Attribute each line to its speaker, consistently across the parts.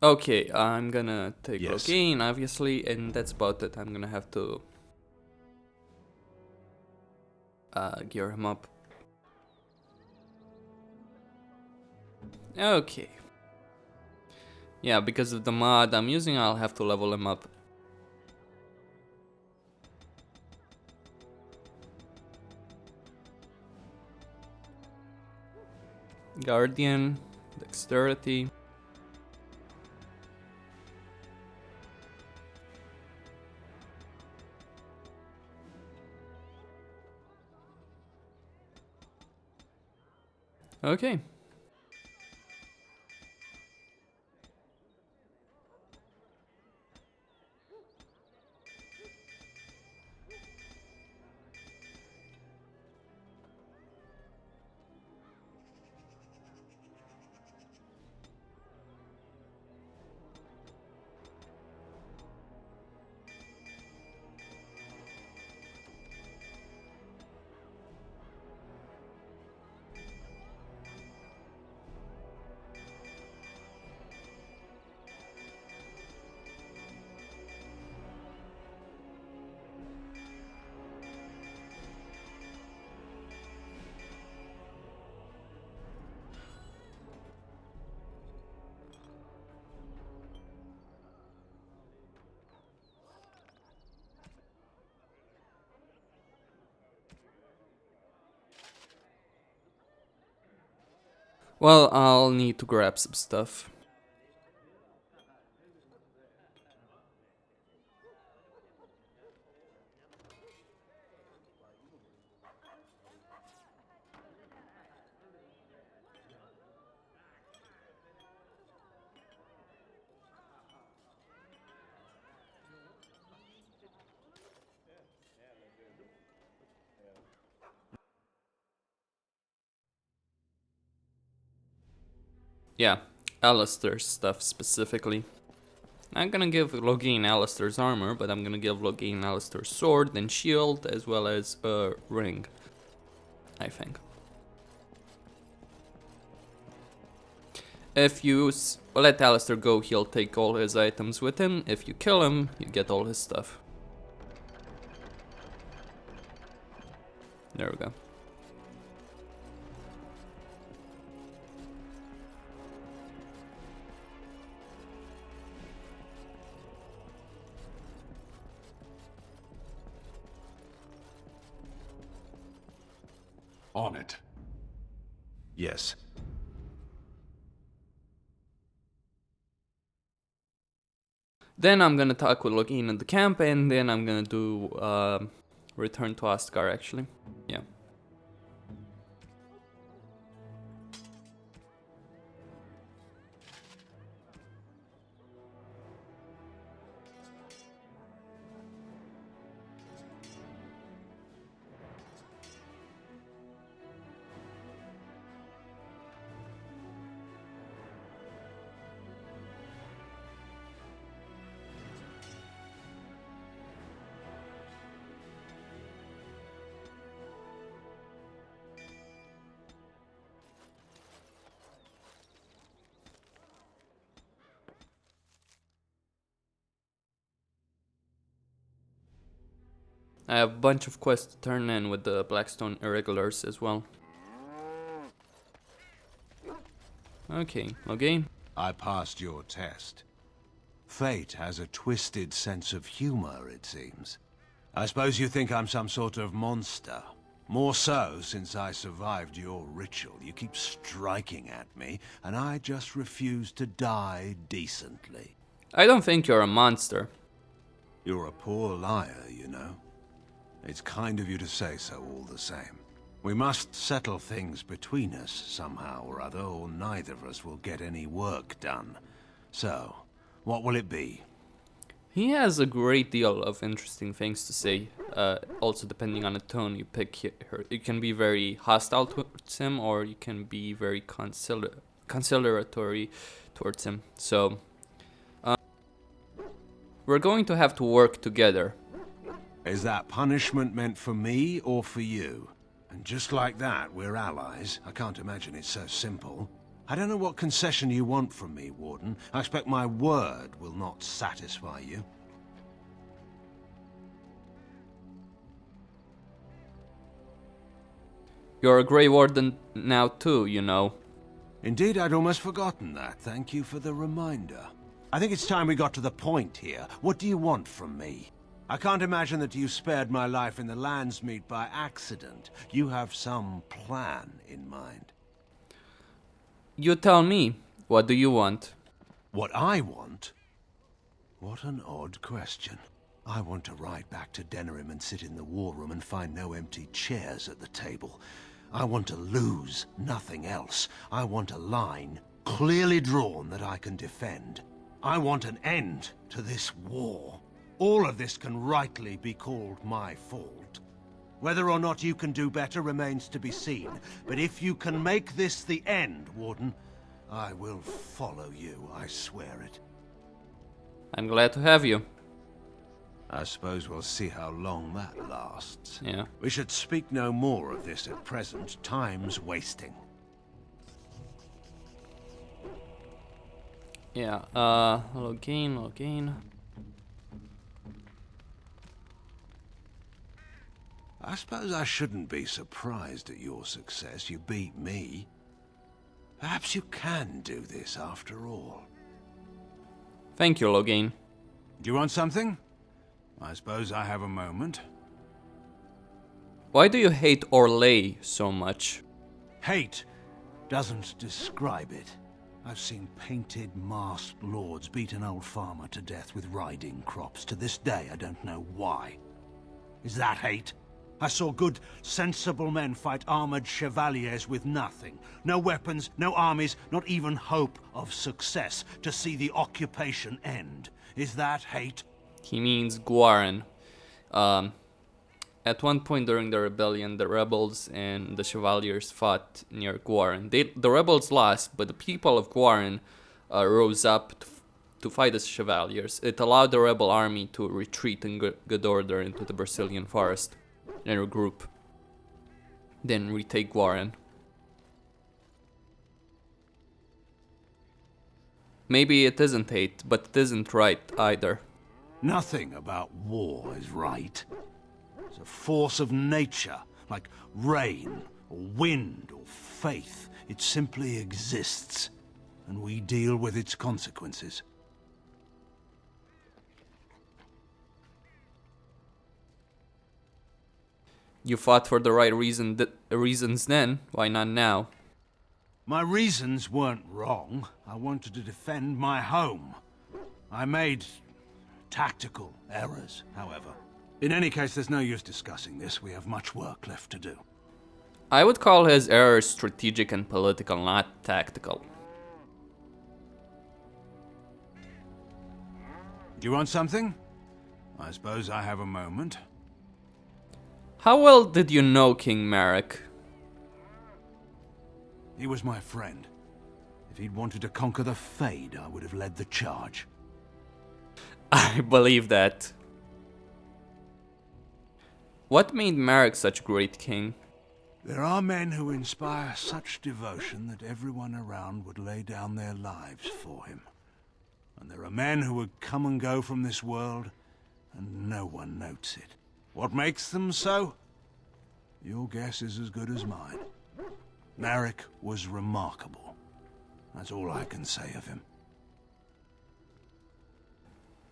Speaker 1: Okay, I'm gonna take
Speaker 2: Yes.
Speaker 1: Loghain, obviously, and that's about it. I'm gonna have to gear him up. Okay. Yeah, because of the mod I'm using, I'll have to level him up. Guardian, Dexterity. Okay. Well, I'll need to grab some stuff. Yeah, Alistair's stuff specifically. I'm gonna give Loghain Alistair's armor, but I'm gonna give Loghain Alistair's sword and shield, as well as a ring, I think. If you let Alistair go, he'll take all his items with him. If you kill him, you get all his stuff. There we go.
Speaker 2: On it. Yes.
Speaker 1: Then I'm gonna talk with Loghain in the camp, and then I'm gonna do return to Oscar, actually. Yeah. I have a bunch of quests to turn in with the Blackstone Irregulars as well. Okay, Loghain.
Speaker 2: I passed your test. Fate has a twisted sense of humor, it seems. I suppose you think I'm some sort of monster. More so since I survived your ritual. You keep striking at me, and I just refuse to die decently.
Speaker 1: I don't think you're a monster.
Speaker 2: You're a poor liar, you know. It's kind of you to say so all the same. We must settle things between us somehow or other, or neither of us will get any work done. So, what will it be?
Speaker 1: He has a great deal of interesting things to say. Also, depending on the tone you pick, you can be very hostile towards him, or you can be very conciliatory towards him. So, we're going to have to work together.
Speaker 2: Is that punishment meant for me or for you? And just like that, we're allies. I can't imagine it's so simple. I don't know what concession you want from me, Warden. I expect my word will not satisfy you.
Speaker 1: You're a Grey Warden now too, you know.
Speaker 2: Indeed, I'd almost forgotten that. Thank you for the reminder. I think it's time we got to the point here. What do you want from me? I can't imagine that you spared my life in the Landsmeet by accident. You have some plan in mind.
Speaker 1: You tell me, what do you want?
Speaker 2: What I want? What an odd question. I want to ride back to Denerim and sit in the war room and find no empty chairs at the table. I want to lose, nothing else. I want a line, clearly drawn, that I can defend. I want an end to this war. All of this can rightly be called my fault. Whether or not you can do better remains to be seen. But if you can make this the end, Warden, I will follow you, I swear it.
Speaker 1: I'm glad to have you.
Speaker 2: I suppose we'll see how long that lasts.
Speaker 1: Yeah.
Speaker 2: We should speak no more of this at present. Time's wasting.
Speaker 1: Yeah, Loghain.
Speaker 2: I suppose I shouldn't be surprised at your success. You beat me. Perhaps you can do this after all.
Speaker 1: Thank you, Loghain.
Speaker 2: Do you want something? I suppose I have a moment.
Speaker 1: Why do you hate Orlais so much?
Speaker 2: Hate doesn't describe it. I've seen painted, masked lords beat an old farmer to death with riding crops. To this day, I don't know why. Is that hate? I saw good, sensible men fight armored chevaliers with nothing. No weapons, no armies, not even hope of success to see the occupation end. Is that hate?
Speaker 1: He means Gwaren. At one point during the rebellion, the rebels and the Chevaliers fought near Gwaren. The rebels lost, but the people of Gwaren rose up to fight the Chevaliers. It allowed the rebel army to retreat in good order into the Brazilian forest and regroup. Then retake Gwaren. Maybe it isn't hate, but it isn't right either.
Speaker 2: Nothing about war is right. It's a force of nature, like rain, or wind, or faith. It simply exists, and we deal with its consequences.
Speaker 1: You fought for the right reasons then, why not now?
Speaker 2: My reasons weren't wrong. I wanted to defend my home. I made tactical errors, however. In any case, there's no use discussing this. We have much work left to do.
Speaker 1: I would call his errors strategic and political, not tactical.
Speaker 2: Do you want something? I suppose I have a moment.
Speaker 1: How well did you know King Marek?
Speaker 2: He was my friend. If he'd wanted to conquer the Fade, I would have led the charge.
Speaker 1: I believe that. What made Marek such a great king?
Speaker 2: There are men who inspire such devotion that everyone around would lay down their lives for him. And there are men who would come and go from this world, and no one notes it. What makes them so? Your guess is as good as mine. Marek was remarkable. That's all I can say of him.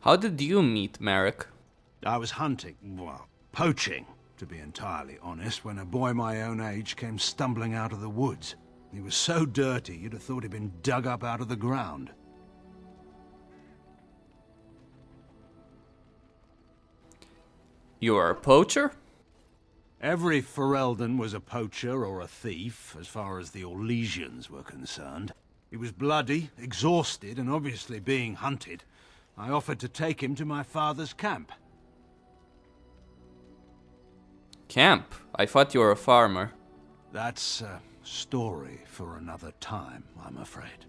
Speaker 1: How did you meet Marek?
Speaker 2: I was hunting, well, poaching, to be entirely honest, when a boy my own age came stumbling out of the woods. He was so dirty, you'd have thought he'd been dug up out of the ground.
Speaker 1: You are a poacher?
Speaker 2: Every Ferelden was a poacher or a thief, as far as the Orlesians were concerned. He was bloody, exhausted, and obviously being hunted. I offered to take him to my father's camp.
Speaker 1: Camp? I thought you were a farmer.
Speaker 2: That's a story for another time, I'm afraid.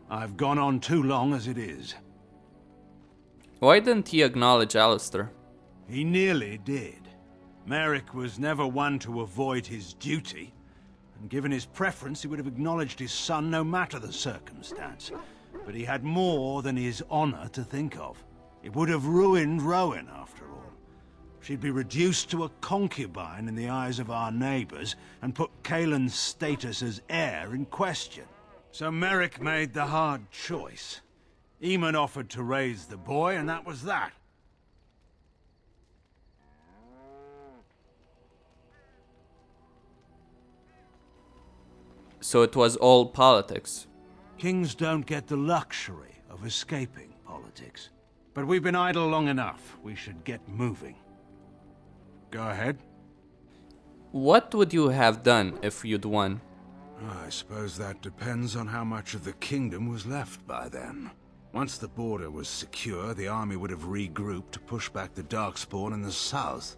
Speaker 2: I've gone on too long as it is.
Speaker 1: Why didn't he acknowledge Alistair?
Speaker 2: He nearly did. Marek was never one to avoid his duty. and given his preference, he would have acknowledged his son no matter the circumstance. But he had more than his honor to think of. It would have ruined Rowan, after all. She'd be reduced to a concubine in the eyes of our neighbors, and put Caelan's status as heir in question. So Merrick made the hard choice. Eamon offered to raise the boy, and that was that.
Speaker 1: So it was all politics.
Speaker 2: Kings don't get the luxury of escaping politics. But we've been idle long enough. We should get moving. Go ahead.
Speaker 1: What would you have done if you'd won?
Speaker 3: I suppose that depends on how much of the kingdom was left by then. Once the border was secure, the army would have regrouped to push back the Darkspawn in the south.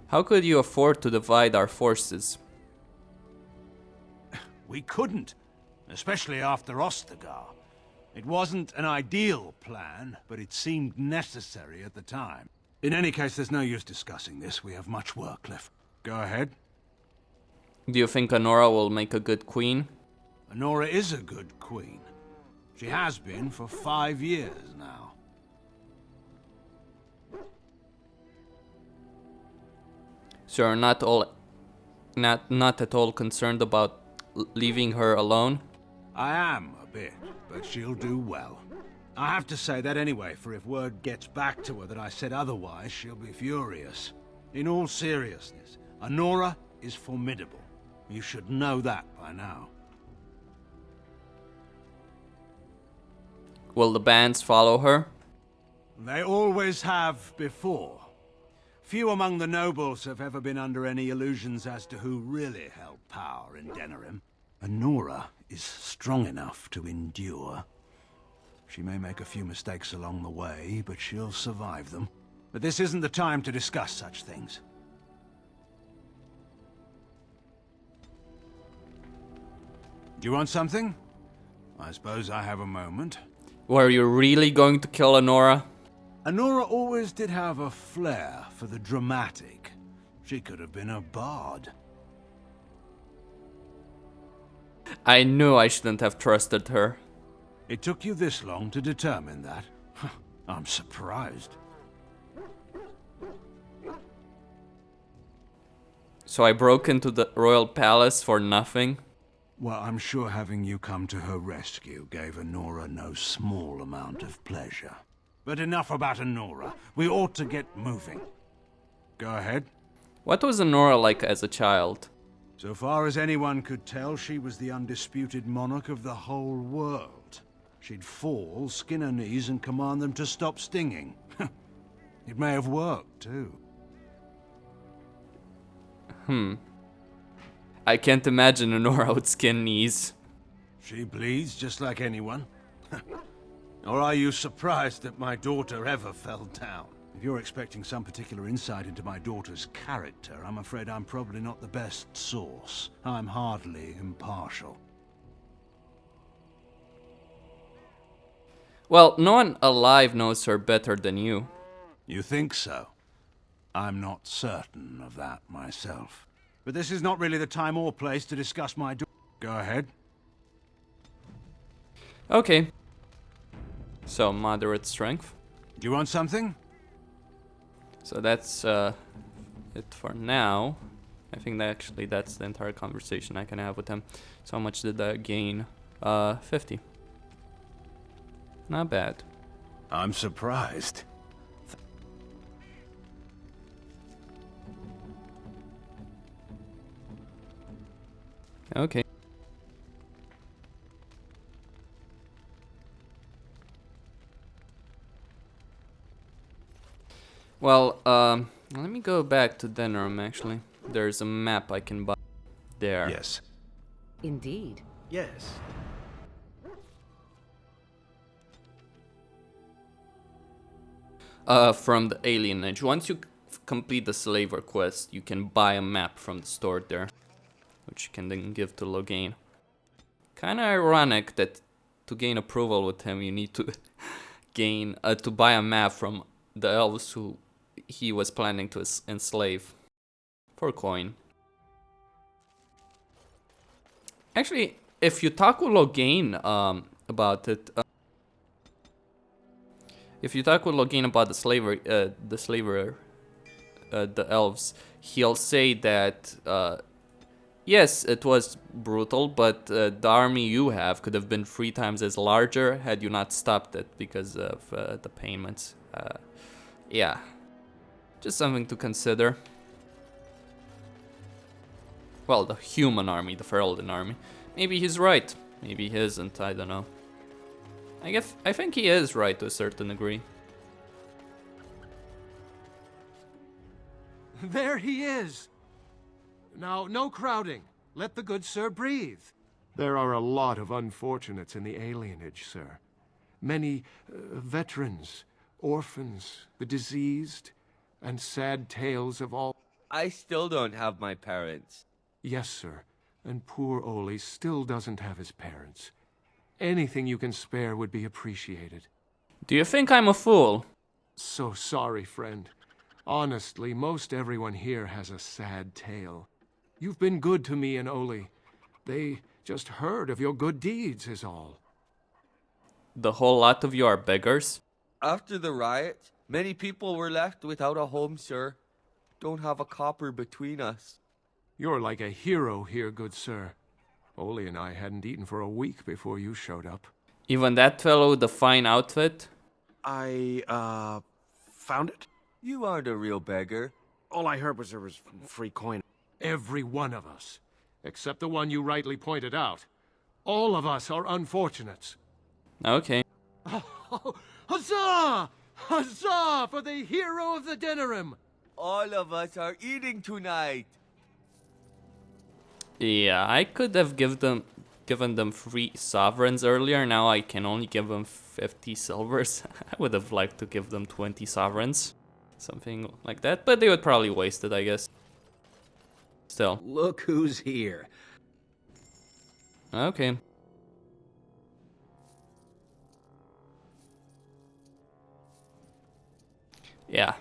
Speaker 1: How could you afford to divide our forces?
Speaker 2: We couldn't, especially after Ostagar. It wasn't an ideal plan, but it seemed necessary at the time. In any case, there's no use discussing this. We have much work left. Go ahead.
Speaker 1: Do you think Honora will make a good queen?
Speaker 2: Honora is a good queen. She has been for 5 years now.
Speaker 1: So you're not at all concerned about leaving her alone?
Speaker 2: I am a bit, but she'll do well. I have to say that anyway, for if word gets back to her that I said otherwise, she'll be furious. In all seriousness, Honora is formidable. You should know that by now.
Speaker 1: Will the bands follow her?
Speaker 2: They always have before. Few among the nobles have ever been under any illusions as to who really held power in Denerim. Honora is strong enough to endure. She may make a few mistakes along the way, but she'll survive them. But this isn't the time to discuss such things. Do you want something? I suppose I have a moment.
Speaker 1: Were you really going to kill Honora?
Speaker 2: Honora always did have a flair for the dramatic. She could have been a bard.
Speaker 1: I knew I shouldn't have trusted her.
Speaker 2: It took you this long to determine that? I'm surprised.
Speaker 1: So I broke into the royal palace for nothing?
Speaker 2: Well, I'm sure having you come to her rescue gave Honora no small amount of pleasure. But enough about Honora. We ought to get moving. Go ahead.
Speaker 1: What was Honora like as a child?
Speaker 2: So far as anyone could tell, she was the undisputed monarch of the whole world. She'd fall, skin her knees, and command them to stop stinging. It may have worked, too.
Speaker 1: I can't imagine Honora with skin knees.
Speaker 2: She bleeds just like anyone. Or are you surprised that my daughter ever fell down? If you're expecting some particular insight into my daughter's character, I'm afraid I'm probably not the best source. I'm hardly impartial.
Speaker 1: Well, no one alive knows her better than you.
Speaker 2: You think so? I'm not certain of that myself. But this is not really the time or place to discuss my daughter. Go ahead.
Speaker 1: Okay. So, moderate strength.
Speaker 2: Do you want something?
Speaker 1: So that's it for now. I think that actually that's the entire conversation I can have with him. So how much did I gain? 50. Not bad.
Speaker 2: I'm surprised.
Speaker 1: Okay. Well, let me go back to Denerim actually. There's a map I can buy there.
Speaker 2: Yes.
Speaker 4: Indeed.
Speaker 2: Yes.
Speaker 1: From the alienage. Once you complete the slaver quest, you can buy a map from the store there, which you can then give to Loghain. Kinda ironic that to gain approval with him, you need to to buy a map from the elves who he was planning to enslave. for coin. Actually, if you talk with Loghain about it, if you talk with Loghain about the elves, he'll say that yes, it was brutal, but the army you have could have been 3 times as larger had you not stopped it because of the payments. Yeah, just something to consider. Well, the human army, the Ferelden army. Maybe he's right. Maybe he isn't. I don't know. I think he is right to a certain degree.
Speaker 4: There he is! Now, no crowding. Let the good sir breathe. There are a lot of unfortunates in the alienage, sir. Many veterans, orphans, the diseased, and sad tales of all...
Speaker 5: I still don't have my parents.
Speaker 4: Yes, sir. And poor Oli still doesn't have his parents. Anything you can spare would be appreciated.
Speaker 1: Do you think I'm a fool?
Speaker 4: So sorry, friend. Honestly, most everyone here has a sad tale. You've been good to me and Oli. They just heard of your good deeds is all.
Speaker 1: The whole lot of you are beggars?
Speaker 5: After the riot, many people were left without a home, sir. Don't have a copper between us.
Speaker 4: You're like a hero here, good sir. Oli and I hadn't eaten for a week before you showed up.
Speaker 1: Even that fellow with the fine outfit?
Speaker 6: I, found it.
Speaker 5: You aren't a real beggar.
Speaker 6: All I heard was there was free coin.
Speaker 4: Every one of us, except the one you rightly pointed out. All of us are unfortunates.
Speaker 1: Okay.
Speaker 4: Oh, huzzah! Huzzah for the hero of the Denerim!
Speaker 5: All of us are eating tonight.
Speaker 1: Yeah, I could have given them 3 sovereigns earlier. Now I can only give them 50 silvers. I would have liked to give them 20 sovereigns. Something like that. But they would probably waste it, I guess. Still.
Speaker 7: Look who's here.
Speaker 1: Okay. Yeah.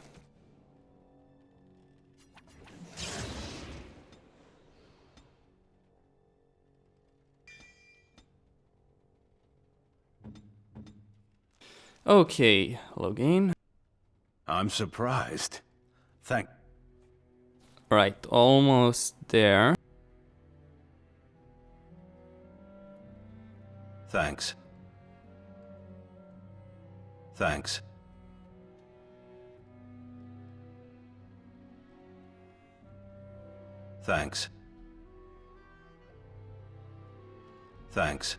Speaker 1: Okay, Loghain.
Speaker 3: I'm surprised. Thank...
Speaker 1: Right, almost there.
Speaker 3: Thanks. Thanks. Thanks. Thanks.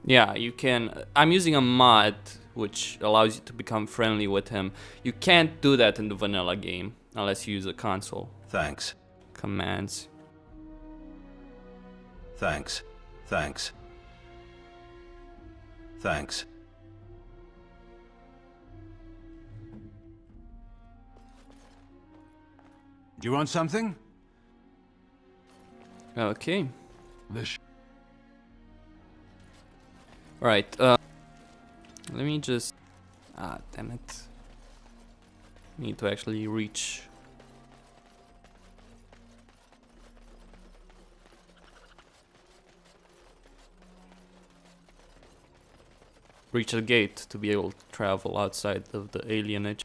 Speaker 1: Yeah, you can... I'm using a mod which allows you to become friendly with him. You can't do that in the vanilla game unless you use a console.
Speaker 3: Thanks.
Speaker 1: Commands.
Speaker 3: Thanks. Thanks. Thanks. Do you want something?
Speaker 1: Okay.
Speaker 3: This.
Speaker 1: Right, let me just... damn it. Need to actually reach... reach a gate to be able to travel outside of the alienage.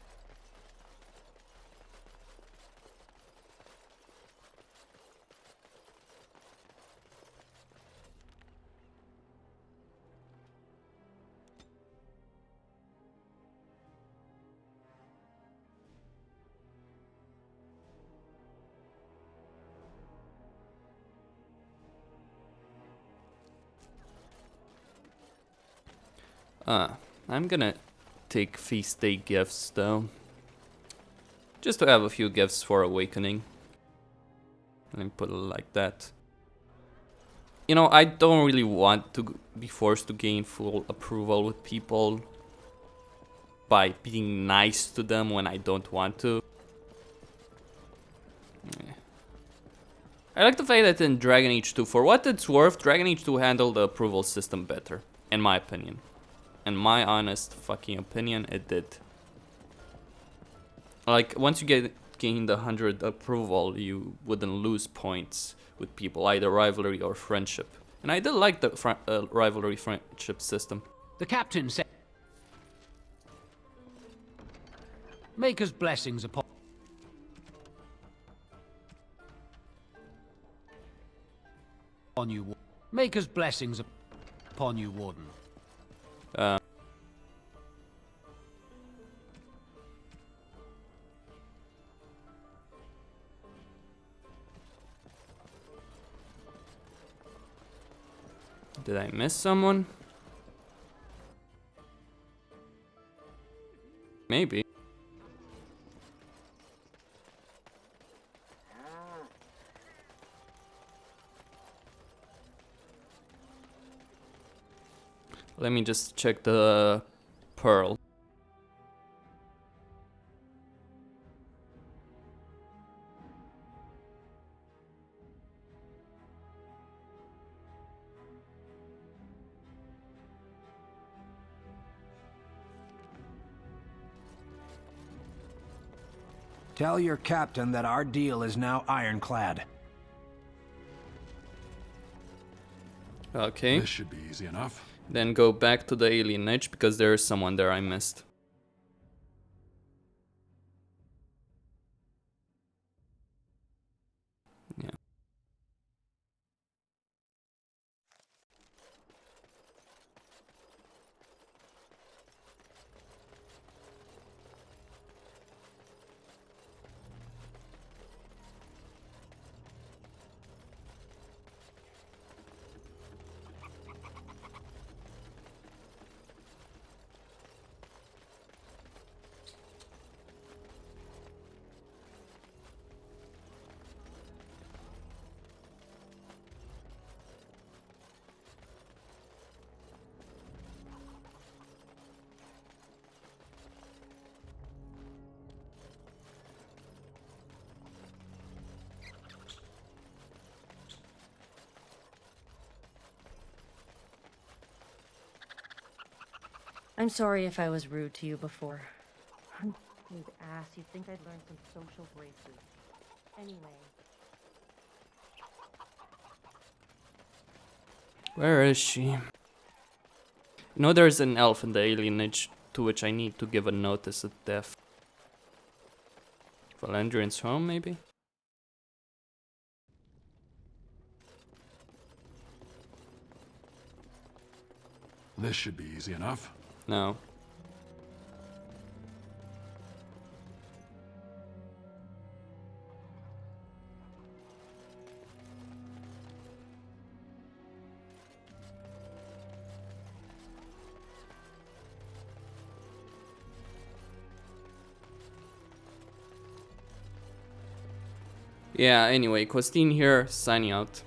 Speaker 1: I'm gonna take feast day gifts though. Just to have a few gifts for awakening. Let me put it like that. You know, I don't really want to be forced to gain full approval with people by being nice to them when I don't want to. I like the fact that in Dragon Age 2, for what it's worth, Dragon Age 2 handled the approval system better, in my opinion. In my honest fucking opinion, it did. Like, once you get gained 100 approval, you wouldn't lose points with people, either rivalry or friendship. And I did like the rivalry friendship system.
Speaker 7: The captain said, Maker's blessings upon you. Maker's blessings upon you, Warden.
Speaker 1: Did I miss someone? Maybe. Let me just check the pearl.
Speaker 8: Tell your captain that our deal is now ironclad.
Speaker 1: Okay.
Speaker 9: This should be easy enough.
Speaker 1: Then go back to the alienage because there is someone there I missed. Yeah.
Speaker 10: I'm sorry if I was rude to you before. I'm a big ass. You'd think I'd learned some social graces. Anyway.
Speaker 1: Where is she? You know there's an elf in the alienage to which I need to give a notice of death. Valandrian's home, maybe?
Speaker 9: This should be easy enough.
Speaker 1: No. Yeah, anyway, Costin here, signing out.